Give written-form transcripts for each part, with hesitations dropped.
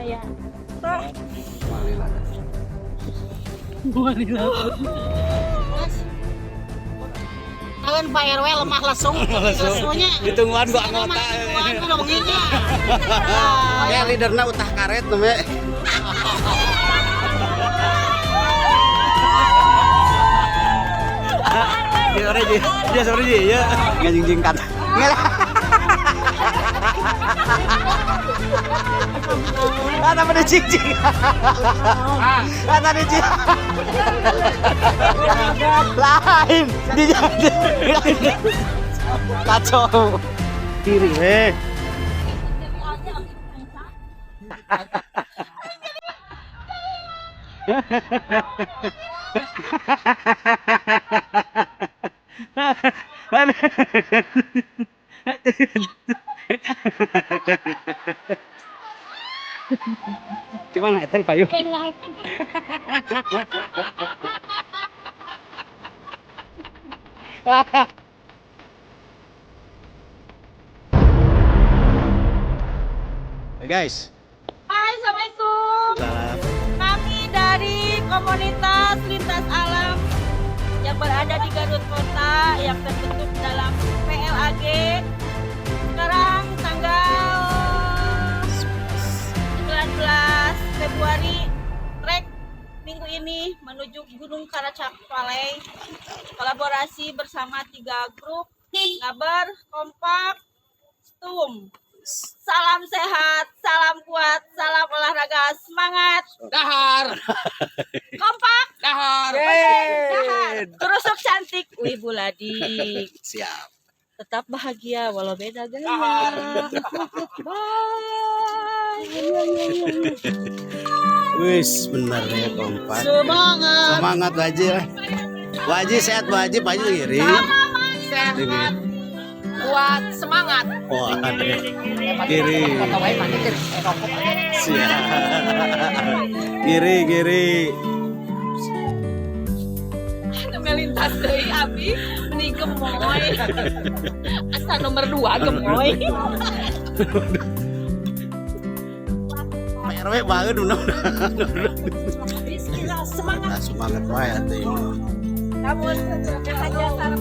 Ayah. Kalian Pak RW lemah lesung. Lesunya. Ditungguan gua anggota. Ya leaderna utah karet namanya. Ya sore ji, ya. Ngajingjingkan. Ada pada cicing. Ada di cicing. Lain di kacau. Kiri weh. Cuma ngetel payu. Hey guys. Hai, Assalamualaikum. Salam. Kami dari komunitas lintas alam yang berada di Garut Kota yang terbentuk dalam PLAG. Sekarang tanggal 19 Februari, trek minggu ini menuju Gunung Karacapalay. Kolaborasi bersama 3 grup, Ngabar, Kompak, Stum. Salam sehat, salam kuat, salam olahraga, semangat. Dahar. Kompak. Dahar. Dahar. Terusuk cantik, Wibu Ladik. Siap. Tetap bahagia walau beda gaya. Bye. Wis bener ya kompak. Semangat. Semangat Waji lah. Waji sehat Waji, Waji ngiri. Sehat. Kuat semangat. Wah, kiri. Siap. Kiri. Melintas dari Abi, ini gemoy. Asa nomor 2 gemoy. PRW banget Bismillah, semangat. semangat wae atuh. Namun hanya saran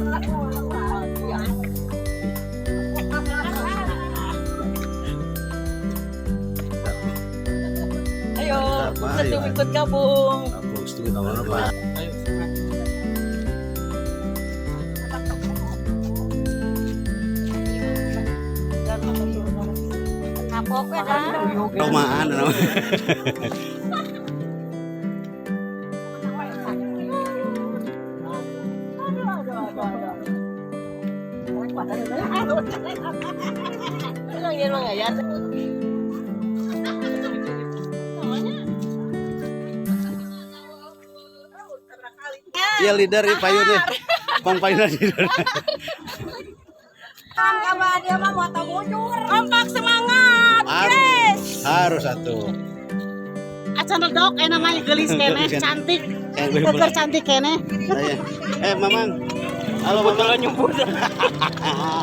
Ayo, Setum ikut gabung. Kampung setuju kawan apa? Kapoknya dah. Romaan Iya leader ya payunnya. Bang payunnya leader. Dia mah mau mujur. Kompak semangat. Yes. Harus satu. Acan dok, namanya gelis kene, cantik. Keker cantik kene. Mamang. Halo Mamang nyumput.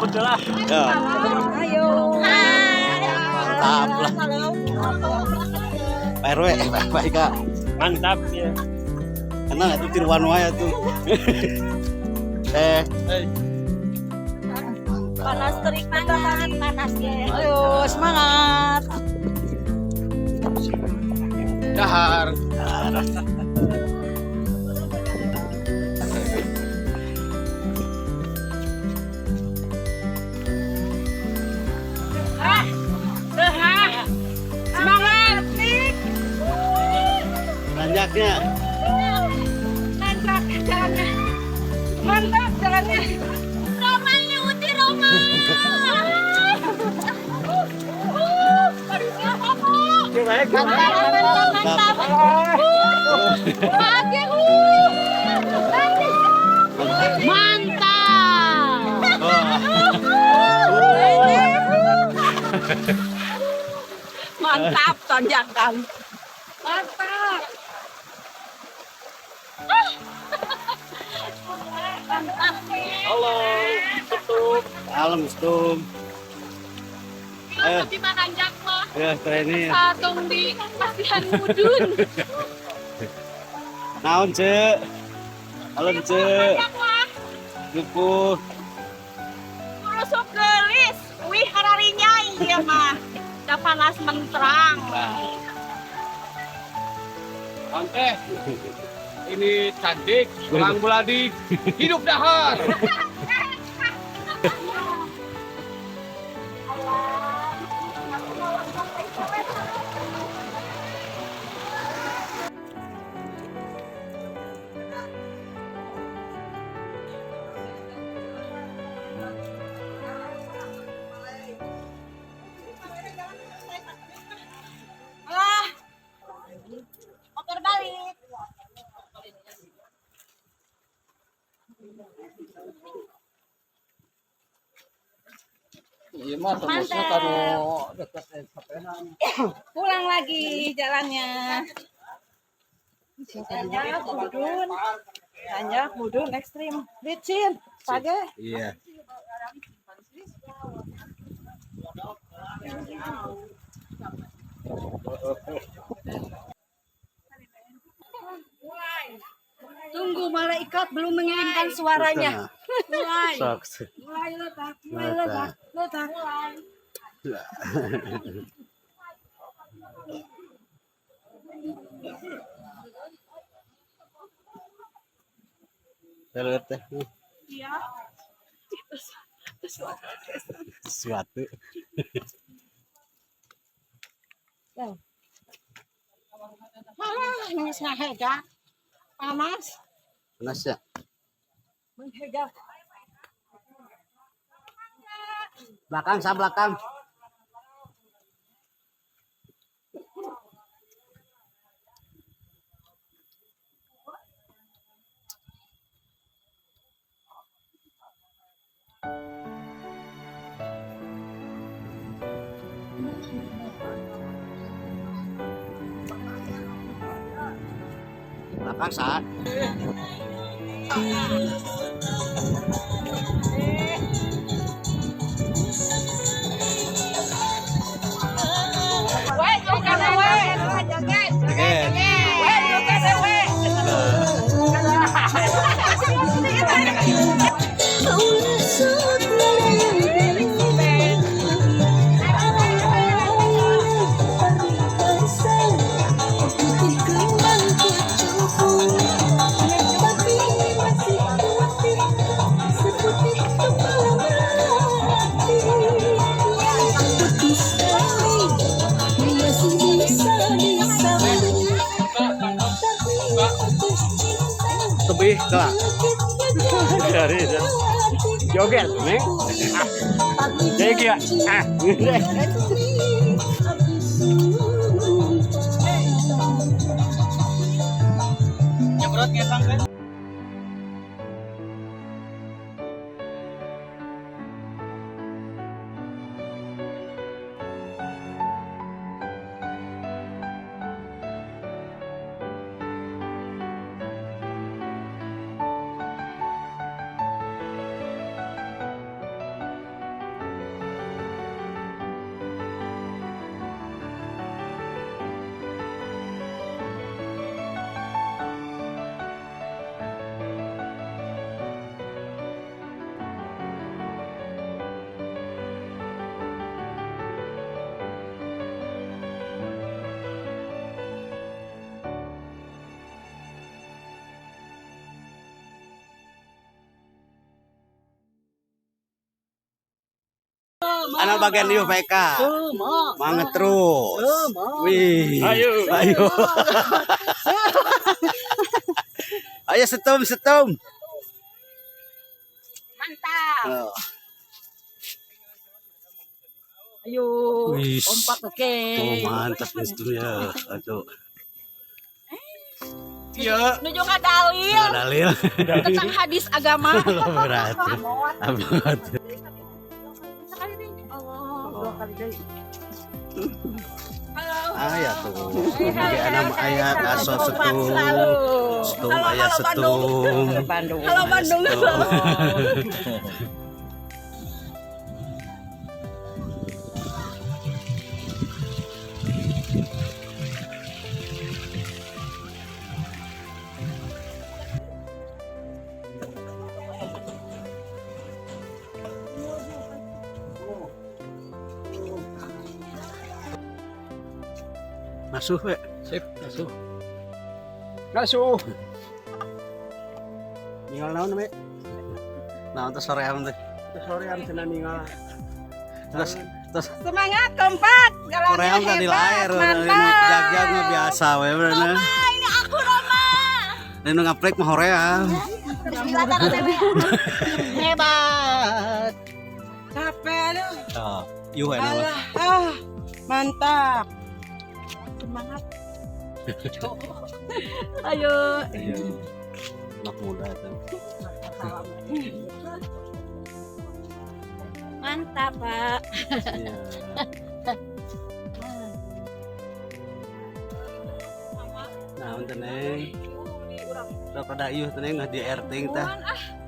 Betul lah. Ayo. Mantap lah. Pak RW, Pak Ika. Mantap ya. Kenal itu tiruan wae tuh. Panas terik banget, panas ya. Ayo semangat. Dahar. Semangat. Nanjaknya. Nanjak jalannya. Mantap jalannya. Romanya Uti Roma. Mantap. Bahagia. Mantap. Mantap tanjakan. Mantap. Halo. Tutup. Alam Stum. tapi mananjak mah. Ya, ini. Patung di Pasihan Mudun. Naon, Cek? Halo, Cek. Mananjak mah. Dukuh. Kurusuk gelis. Wih, hararinya iya mah. Da panas menterang. Tante, ini cantik, tulang buladik, hidup dahar. Motor balik. Iya mah termasuk karo dekat sapenan. Pulang lagi jalannya. Tanjak mudun ekstrim. Licin. Page. Iya. Tunggu malaikat belum mengirimkan suaranya. Mulai. Sok. Mulai letak. Mulai letak. Letak. Telet teh. Iya. Sesuatu. Nangis ngahega. Panas. Panas ya? Menghega. Belakang, sa belakang. Belakang, sa. Weh, joget weh. Joget. Joget. Weh, joget weh. Tebih, kelak. Dari joget, Neng. Jadi kira, nyebrot ngesang kan? Ano bagian di UPK? Manget terus. Wih. Ayo. Ayo. Ayo setum. Mantap. Oh. Ayo. Wih. Kompak oke. Oh, mantap ya. Aduh. Iya. Nuju ka dalil Dalil. tentang hadis agama. Berat. Abot. Ayah tuh. Jadi anak ayah kaso setung. Setung ayah setung. Halo Bandung. Nasuh we. Sip. Nasuh. Ngasuh. Ningal naon we? Naon teh soream teh. Sorean cenah ningal. Terus Semangat kompak. Jalannya soream teh di lair. Mantap. Jag-jag mah biasa we bener. Ini aku Roma. Lain ngaplek mah hoream. Hebat. Capek lu. Oh, yuh enak. Mantap. Semangat. Ayo. Iya. Anak muda itu. Mantap, Pak. Iya. Nah, untuk neng, pada iuh teh nggak di erting teh.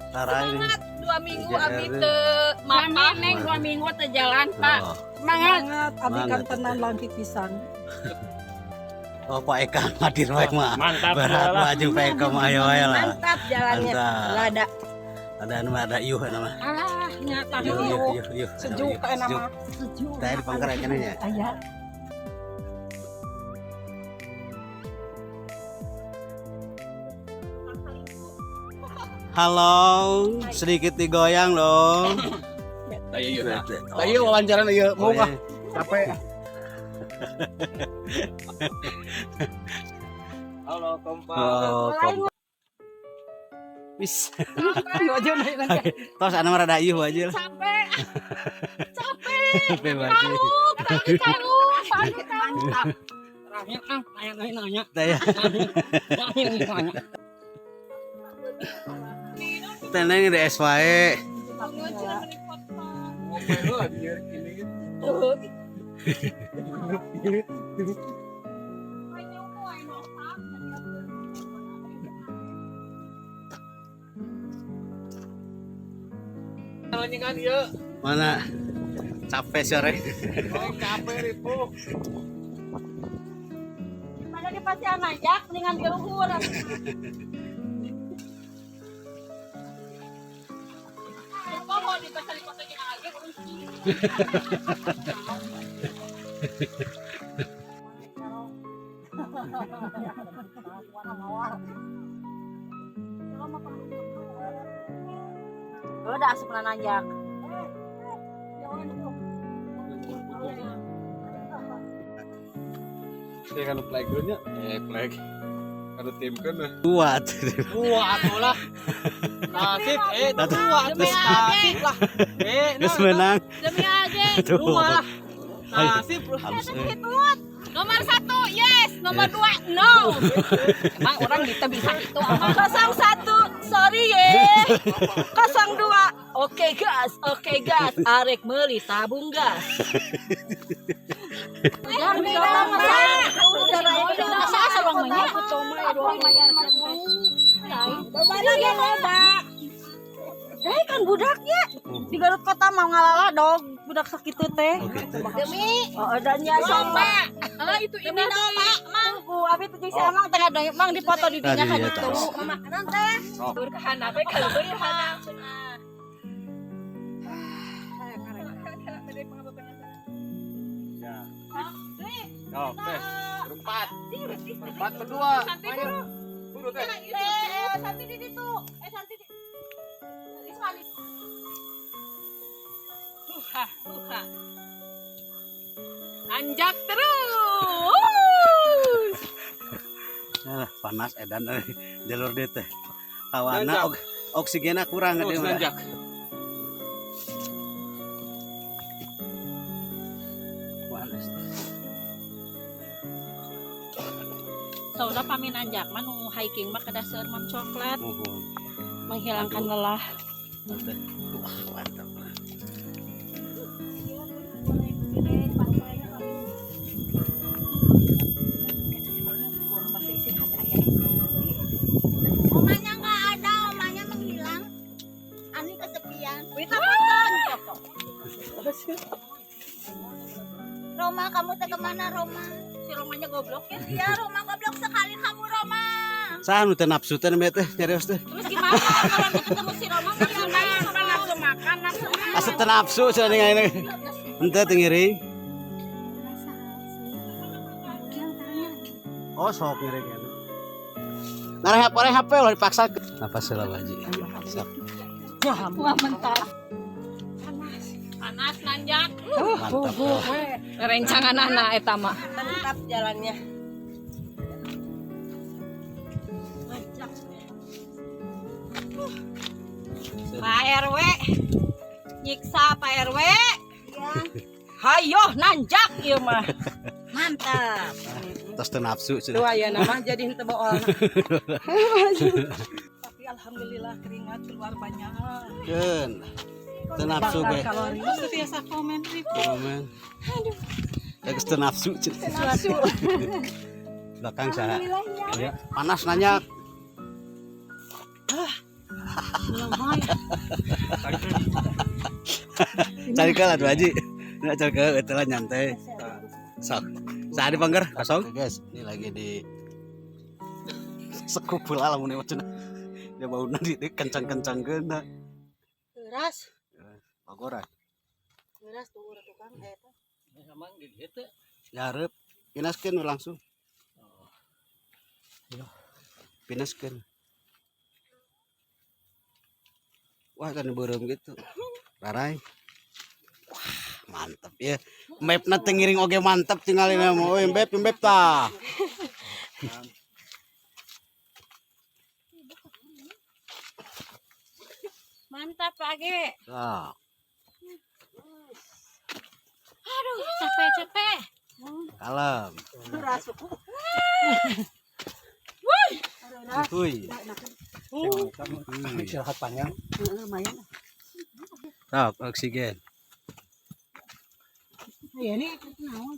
Tarai. Semangat 2 minggu Iya, abi iya. teu mapan neng 2 minggu teh jalan, Pak. Oh, Semangat. abi kan tenan lagi pisan. oh Pak Eka hadir baik mah. Mantap. Berat maju Pak Eka mah ayo ayo lah. Mantap jalannya. Mantap. Lada. Ada iuh nama. Alah, nyata Yuh. sejuk kayak nama. Sejuk. Tadi di pangkalan ya. Aya. Halo, sedikit digoyang dong. Ayo yuk. Ayo wawancara ieu mau nggak? Capek. Halo kompak. Oh, Wis. Tos anu mah rada ieuh aja lah. Capek. Capek banget. Mantap. Terakhir nanya. Taya. Nanya. Tenang di SYE. Kan ieu. Mana? Capek sore. Capek ribu. Mana di pasti anajak dengan di luhur. Mau di pasar kotanya aja kunci. Udah asup nanajak. Saya kan playgroundnya. Play. Kada tim kana. Kuat. Atuh lah. Nasib Demi nasib lah. Terus menang. Demi aja. Dua. Nasib. Nomor 1 yes, nomor 2 no. Emang orang kita bisa itu. 01 sorry ye. 02 oke gas, arek meuli tabung gas. Yang bilang masa sareng mah aku tomai doang bayar kan. Babana ge loba. Kan budaknya di Garut Kota mau ngalala dog budak sakitu teh. Demi dan ya sama. Itu ini mang ku abi teh si amang tengah dong mang dipoto di dinya kan itu. Makanan teh. Tur ka handap we kalau tur ka handap cenah. Oke. Berempat. Berempat berdua. Ayo. Buru teh. Santi di situ. Santi di. Anjak terus. Nah, panas edan jalur dia teh. Kawana oksigennya kurang Terus dia mah. nanjak. Panas. Sauda pami nanjak mah nu hiking mah kada seur mam coklat Mohon. menghilangkan lelah. Teh. Wah, mantap lah. Omanya nggak ada, omanya menghilang. Ani kesepian. Roma, kamu teh kemana Roma? Si Romanya goblok ya. Ya Roma goblok sekali kamu Roma. Saan teh nafsu teh meh teh nyarios teh. Terus gimana kalau ketemu si Roma nafsu makan nafsu makan. Asa teh nafsu cenah ningali. Henteu teu ngiring. Oh, sok ngiring ya. Ngarep HP ulah dipaksa. Nafas heula Haji. Sok. Wah, mentah. Panas nanjak. Mantap. Rencangan anak eta mah. Mantap jalannya. Pak RW. Nyiksa Pak RW. Iya. Hayo nanjak ieu mah. Mantap. Tos teu nafsu Tuh aya nama jadi henteu bool. Tapi alhamdulillah keringat keluar banyak. Keun. Teu nafsu ge. Kalori geus biasa komen Komen. Ya geus teu nafsu. sesuatu. Belakang saha? Ya. Panas nanya. Cari ke lah tuh Haji. Nggak cari ke itulah nyantai. Sok. Saat di Banggar kosong. Guys, ini lagi di sekupul alam ini macam. Dia bau nanti kencang-kencang kena. Keras. Pagoran. Keras tuh urang tukang eta. Emang gitu. Yarep. Pinaskeun langsung. Pinaskeun. Wah kan beureum gitu. Rarai. Wah, mantap ya. Mapna teu ngiring oge mantap tinggal ini mah. Oh, embep tah. Mantap Pak Ge. Tah. Aduh, capek-capek. Kalem. Uy. Istirahat panjang. Lumayan. Sok oksigen. Ya ini naon?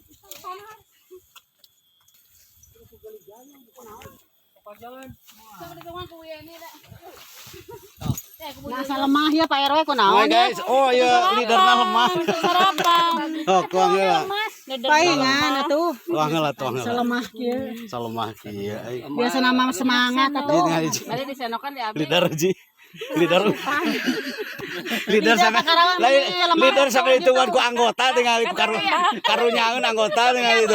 Nah, lemah ya Pak RW ku Oh naon? guys, oh ya leaderna lemah. Sarapan. Oh, tuang heula. Paingan atuh. Tuang heula. Selemah kieu. Salemah kieu. Biasa nama semangat atuh. Ini Haji. Balik disenokan di abi. Leader Haji. Leader sampai lain leader sampai hitungan ku anggota tinggal karunyaeun anggota tinggal itu.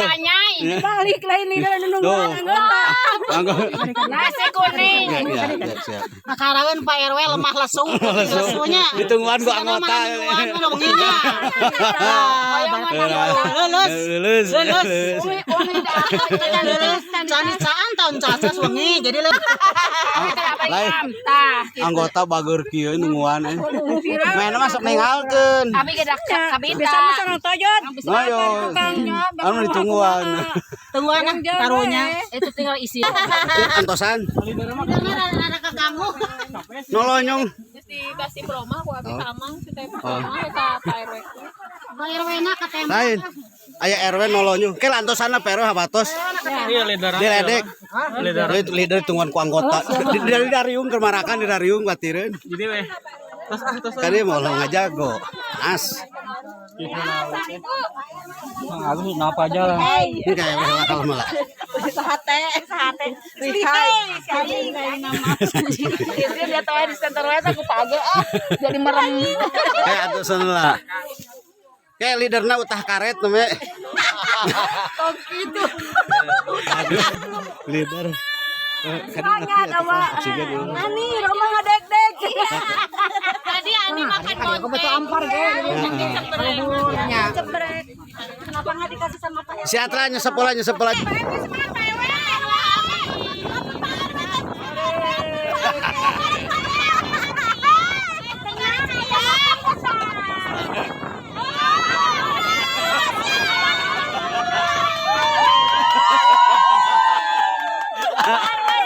Balik lain nih kan nungguan anggota. Nasi kuning. Ya, siap. Makaraweun Pak RW lemah lesu. Lesunya. Hitungan ku anggota. Lulus. Lulus. Canicaan tahun casas wengi jadi Lain anggota bager kieu nungguan main masuk ninggalkeun. Abi gedak kabita. Bisa sareng tojot. Ayo. Anu ditungguan. tungguan karunya. Itu tinggal isi. Antosan. Ada keganggu. Nolonyong. Dikasih proma ku abi tamang kita proma eta Pak RW. Pak RW na katanya. Lain. Aya RW nolonyong. Ke antosana PRW habatos. Iya leader. Diledek. Leader tungguan ku anggota. Dari dariung ke marakan di dariung batireun. Jadi weh. Tadi mau ngajago. As. Aku napa aja lah. Ini kayak bakal malah. Sahate. Lihai. Sekali nama. Dia tahu di center eta ku page jadi merem. Kayak atusan lah. Kayak leaderna utah karet neme. Oh gitu. Aduh. Leader. Tanya sama Ani Roma ngadek-dek. Tadi Ani makan konten. Betul ampar Cebrek. Kenapa nggak dikasih sama Pak? Si Atra nyesep bola.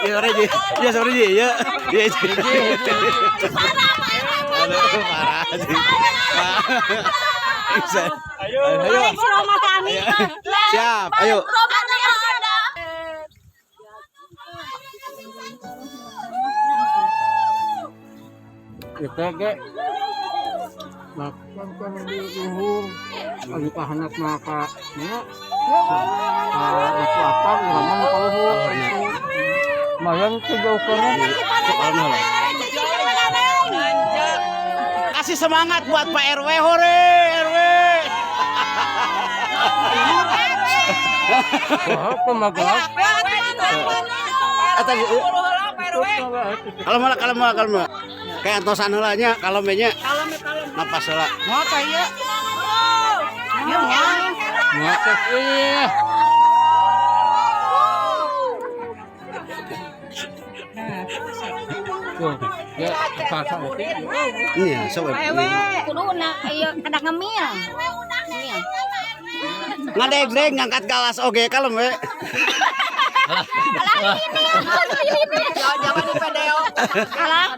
Ya Reji, ya sorry Ji, ya. Ya Ji. Aduh, parah sih. Ayo. Roma kami. Siap, ayo. Roma ada. Kita ke makan kan di luhur lagi pahanap maka ya itu apa lama maka luhur lumayan sejauh keren Kasih semangat buat Pak RW, hore RW. wah pemagang Atas kalau malah kayak antosan heula nya kalau nya napas heula Mau saya. Iya, Ngakak iya. Tuh, ya kakak itu. iya sok Kudu na ieu kada ngemil. ngadeg-deg ngangkat galas oge kalem we Jangan di video. Kalah.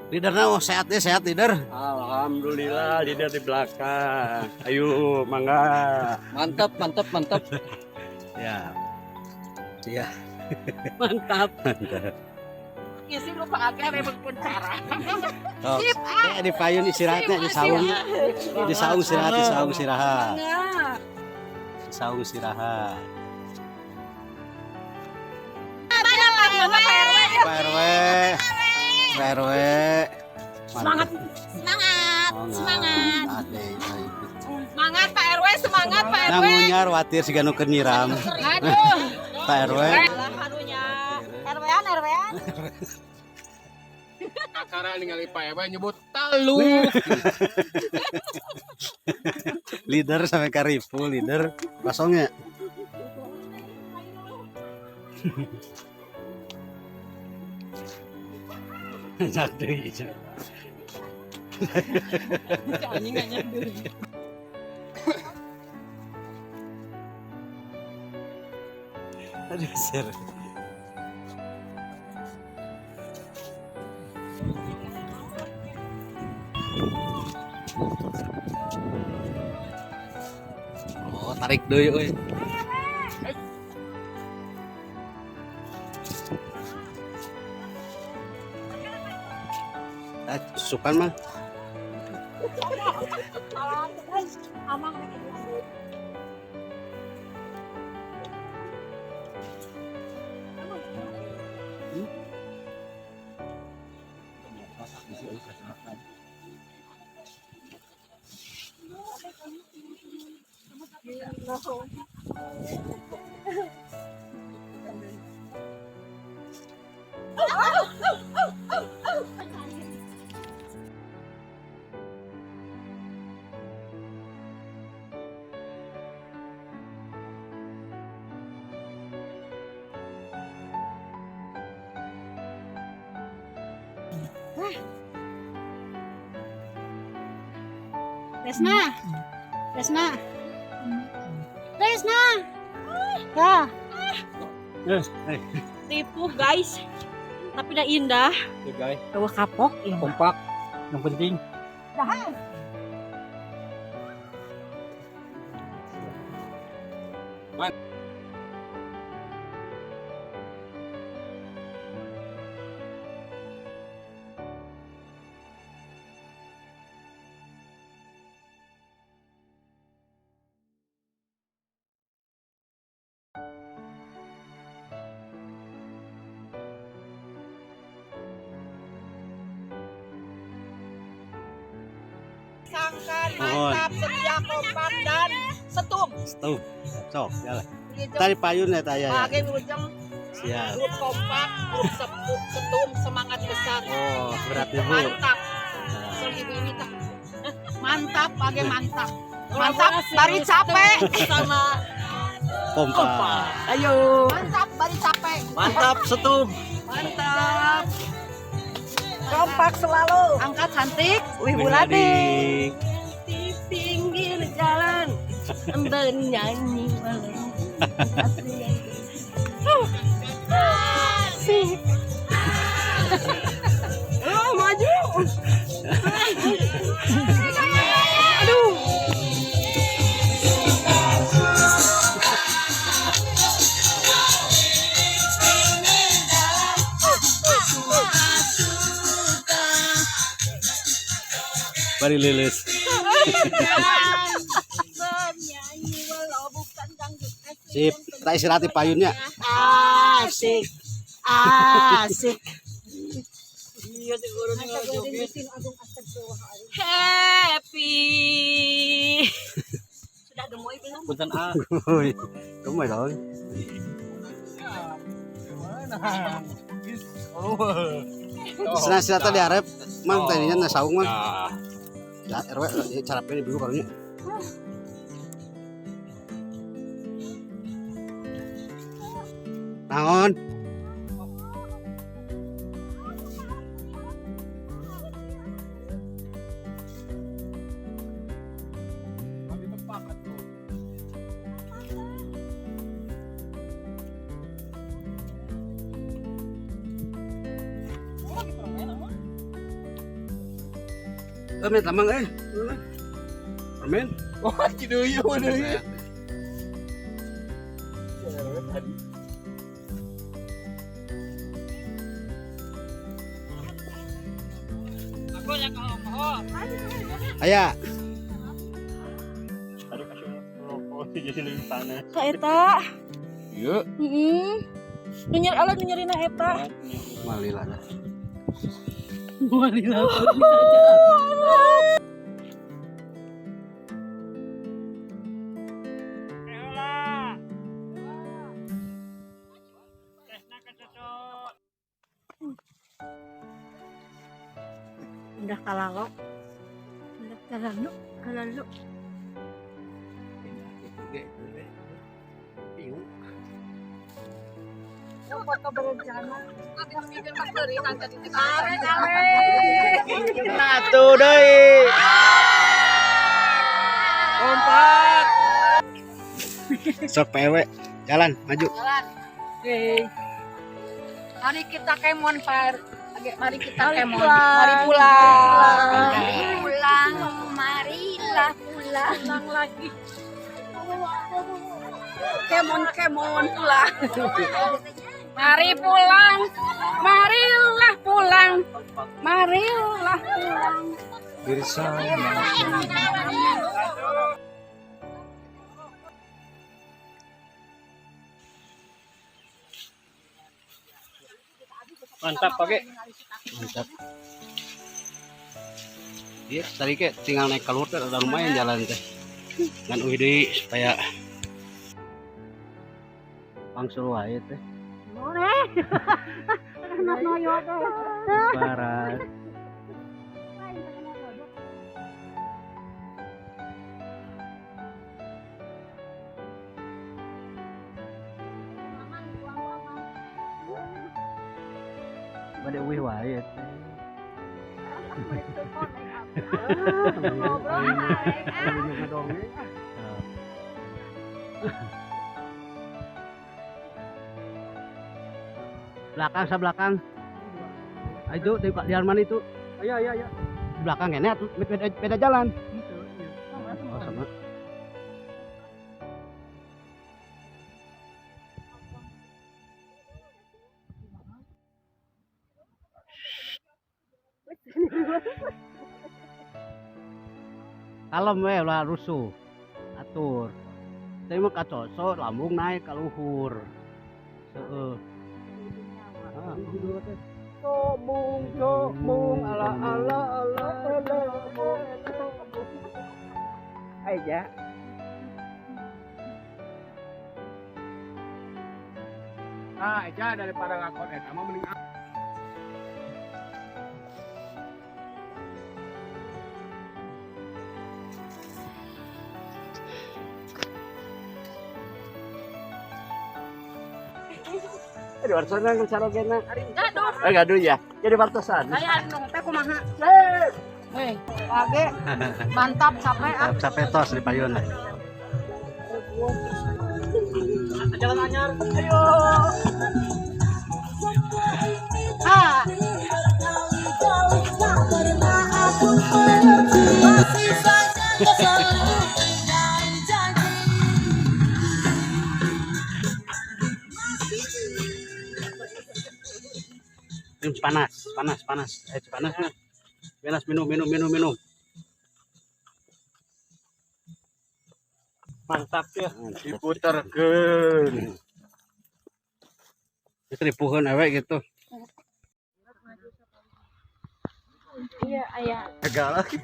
leader oh sehat leader. Alhamdulillah leader di belakang. Ayo mangga. Mantap. Ya. Iya. Mantap. Isi lupa agak rebek pencara. Oh, di payun istirahatnya di saung istirahat di saung istirahat. Di saung istirahat. Pak RW. Semangat. Semangat Pak RW, semangat Pak RW. Namunyar watir siga nu keur nyiram. Aduh. Pak RW. Harunya. RW-an. Akara ningali Pak Eba nyebut taluk. Leader sampai karifu leader kosongnya. Jadi. Aduh, ser. Oh, tarik deui euy. Sukan mah. Resna. Ya. Tipu guys. Tapi udah indah. Tuh guys, Bawa kapok ya. kompak. Yang penting. Sangkan, Mohon. mantap, setia, kompak, dan setum. Tuh. Sok, jalan. Tadi payun ya taya ya. Bagai wilujeng, Siap. grup kompak, grup setum, semangat besar. Oh, berat ibu. Mantap. Seribu ini tak. Mantap, bagai mantap. Mantap, bari capek. Sama Kompak. ayo. Mantap, bari capek. Mantap, setum. Mantap. Kompak selalu. Angkat cantik, wih buladi. Di pinggir jalan, bernyanyi malam. Asik. Oh, maju. Aduh. Bari lulus. Bernyanyi walau bukan dangdut asli. Sip, kita istirahat di payunnya. Asik. Happy. Sudah gemoy belum? Punten ah. Gemoy dong. Senang sila tadi arep, mang tadinya na saung mang. Ya RW carapnya dulu karunya. Naon? Men tamang permen. Wah, gitu yuk. Aya. Aduh, kasih rokok jadi lebih panas. Ka eta. Yuk. Heeh. Alat nyerina eta. Malila dah. Udah kalalo. Udah kalalo. Atuh deui. Kompak. Sok pewe. Jalan, maju. Oke. Mari kita kemon par. Mari kita kemon. Mari pulang. Marilah pulang. Pulang lagi. Kemon pulang. Mari pulang. Marilah pulang. Marilah pulang. Bersama. Mantap pakai. Mantap. Dia tadi kayak tinggal naik keluar teh udah lumayan jalan teh. Ngan deui supaya pangsul wae teh. Barat. Bade wih wae teh. Belakang belakang. Itu di Arman itu. Iya. Belakang ini atuh beda jalan. Oh, sama. Kalem we lah rusuh. Atur. Teu mah kacoso lambung naik ka luhur. Seueuh. Sobung ala aja. Ah, aja daripada ngakon eta mah mending Di wartosan nang sarogena. Gaduh. Gaduh ya. Jadi wartosan. Aya anu teh kumaha? Weh, age mantap sampai Sampai tos di payun. jalan anyar. ayo. Ha. Panas. Panas mah. Panas minum. Mantap ya. Diputerkeun. Itu dipuheun awe gitu. Iya, ayah. Gagal lagi.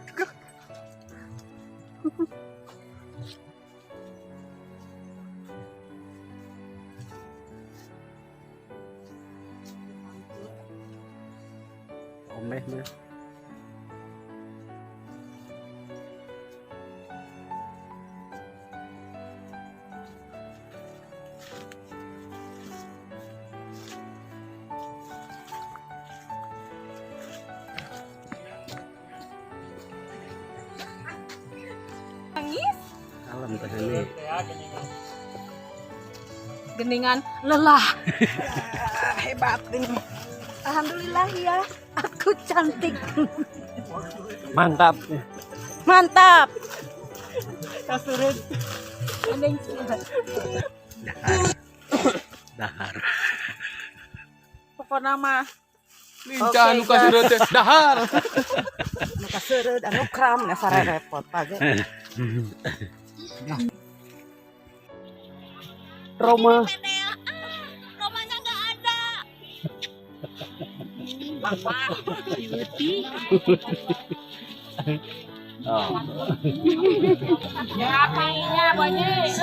Omeh mah. Nangis. Kalem tadi. Geningan lelah. Hebat ini. Alhamdulillah ya, aku cantik. Mantap. Mantap. Kasurut. Dahar. Pokoknya mah Lincah anu kasurut teh dahar. kaseureud anu kram na sare repot page. Roma. Romanya enggak ada. Ya kayaknya banyak.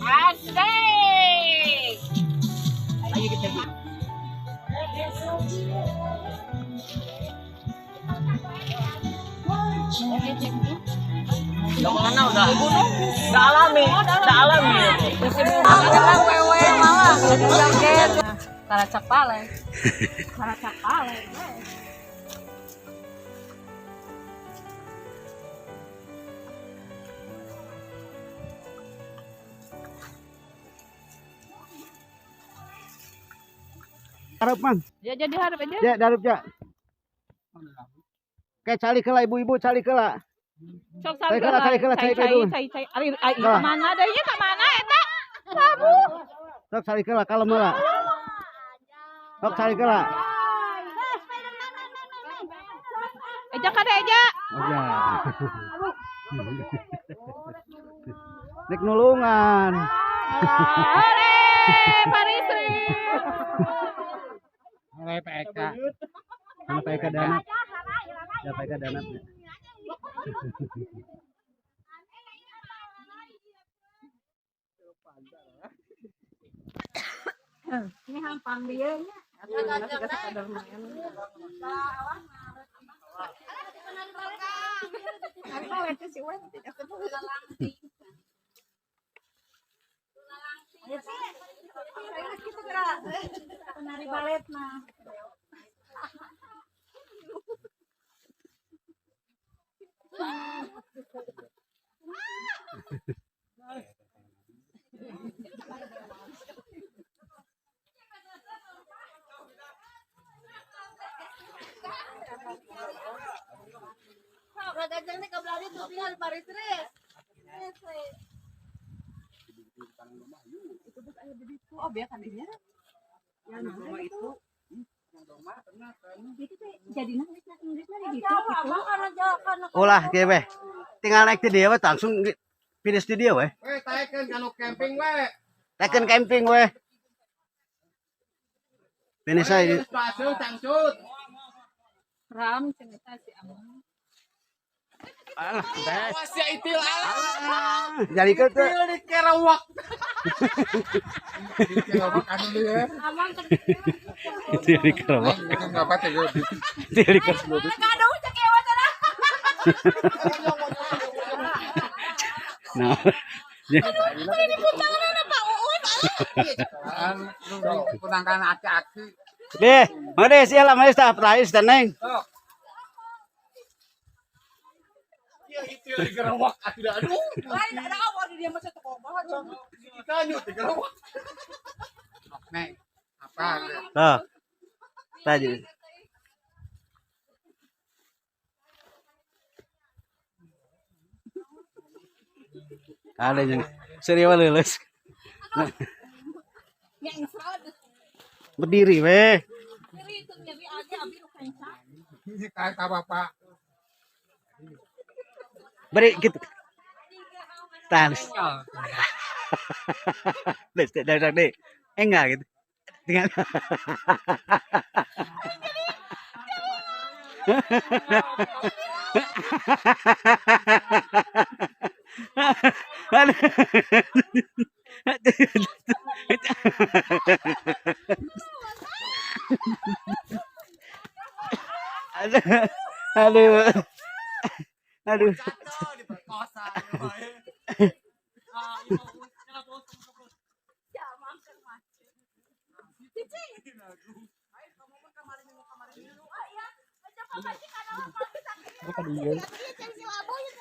Asik. Ayo kita. Mana udah alami. Ada wewe malah jaket. Karacak pale. Karacak pale. Harap man. Ya jadi harap aja. Ya darup ya. Kayak cali kela ibu-ibu cali kela. Sok Cai kela dulu. Ari kemana ada ieu ka mana eta? Kamu. Sok cali kela kalem heula. Sok cali kela. Eja kada eja. Aja. Nek nulungan. Hore, Parisri. Oleh PK. Sampai ke danap. Sampai ke danap. Ini hampang dia nya. Penari balet mah. Oh, biar kan dia. Yang rumah itu jadi nangis Inggris gitu. Ulah kieu weh. Tinggal naik di dia weh langsung finish di dia weh. Taekeun kanu camping we. Tekan camping weh. Finish aja. Spasiun tangcut. Ram cerita si Amang. Alah, Wasya itil alah. jadi ke tuh. Itil di kerawak. Di kerawak anu dia. Amang Itu di kerawak. Enggak apa teh. Itu di kerawak. kadang cek ewa cenah. Nah. Ini putangan Pak Uut. Kunangkan aki-aki. Deh, mana sih lah mas tak price teneng. Ya itil di kerawak atuh aduh. Lain ada awal dia mah teu kobar. Ditanyut di kerawak. Nek, apa? Tuh. Tadi. Ada yang serius lulus. Berdiri weh. Ini kata bapak. Beri gitu. Talis. Dari enggak gitu. Tinggal. Aduh. Aduh.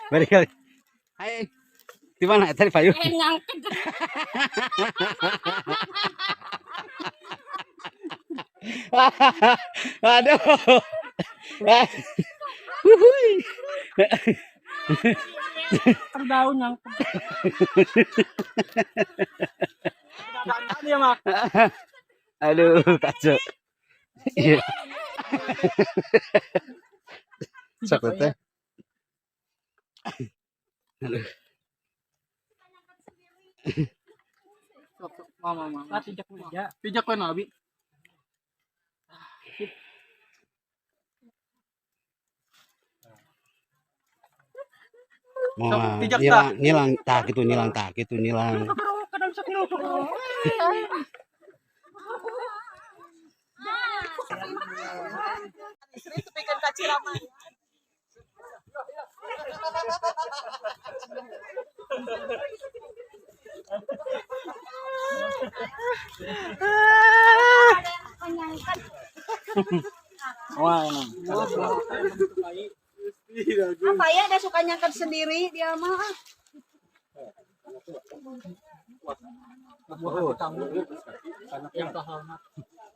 Balik kali. Hai. Di mana tadi Payu? Aduh. Terdaun yang. Aduh, kacau. Iya. Sakit teh. Aduh. Mama. Pijak meja. Pijak kowe nabi. Mau nilang tak gitu nilang. Wah, emang. Apa ya dia suka nyangkat sendiri dia mah.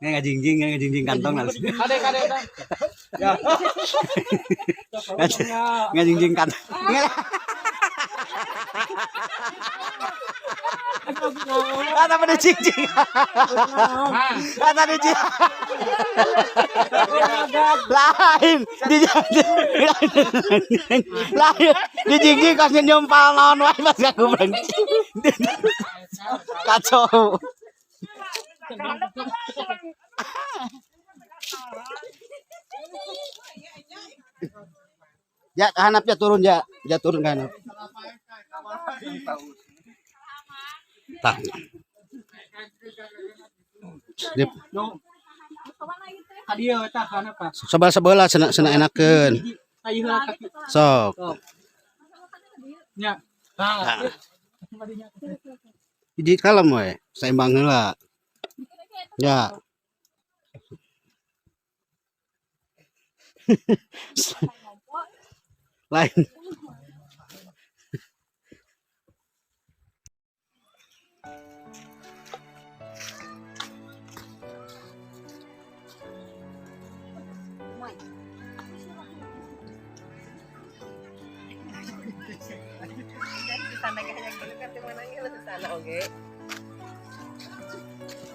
Ngajingjing kantong harus. Kade. Ngajingjing kantong. Kata pada jingjing. Kata di jingjing. Lain di jingjing kasih nyompal naon wae pas aku berhenti. Kacau. Ya, hanapnya turun ya. Ya turun ke hanap. Tak. Dip. Hadiah eta kana ka. Sebelah sena enakeun. Ayo kaki. Sok. Nya. Nah. Jadi kalem we, seimbang heula. Ya. Lain.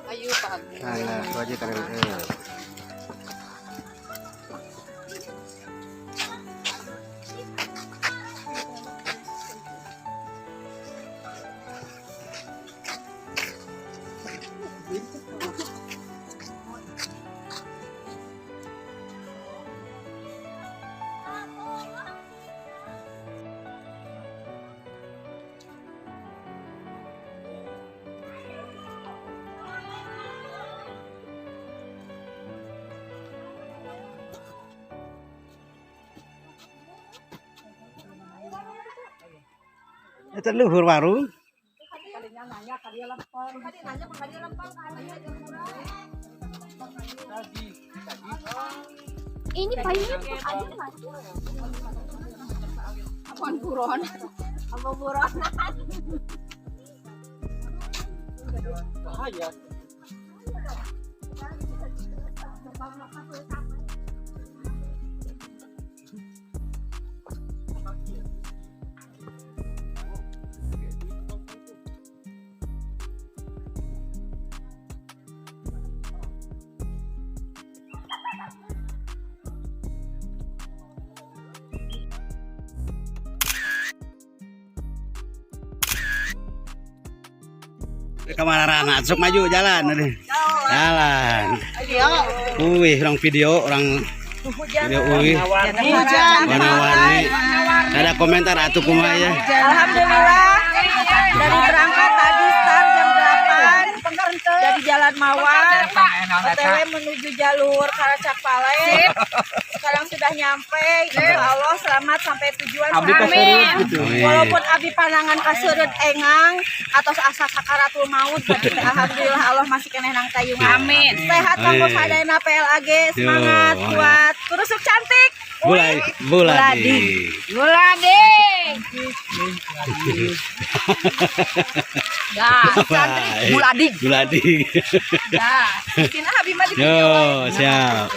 Ayo Pak. Nah, itu aja kan. Itu luhur warung. Ini payungnya ada apaan buron? Apa buron? Bahaya. Kemana Rana? Sok maju jalan. Jalan. Wih, orang video, orang Hujan. Ini Uwi. Hujan. Warna-warni. Ada komentar atuh kumaha ya? Alhamdulillah dari berangkat tadi start jam 8 dari Jalan Mawar OTW menuju jalur Karacapale. Sekarang sudah nyampe. Insya Allah selamat sampai tujuan. Amin. Walaupun abi panangan kasurut engang atau asa sakaratul maut, tapi alhamdulillah Allah masih keneh nang tayung. Amin. Sehat kanggo sadayana PLAG, semangat kuat. Terusuk cantik. Buladi. Cantik Buladi. Buladi. Dah. Sina abi mah di Yo, siap.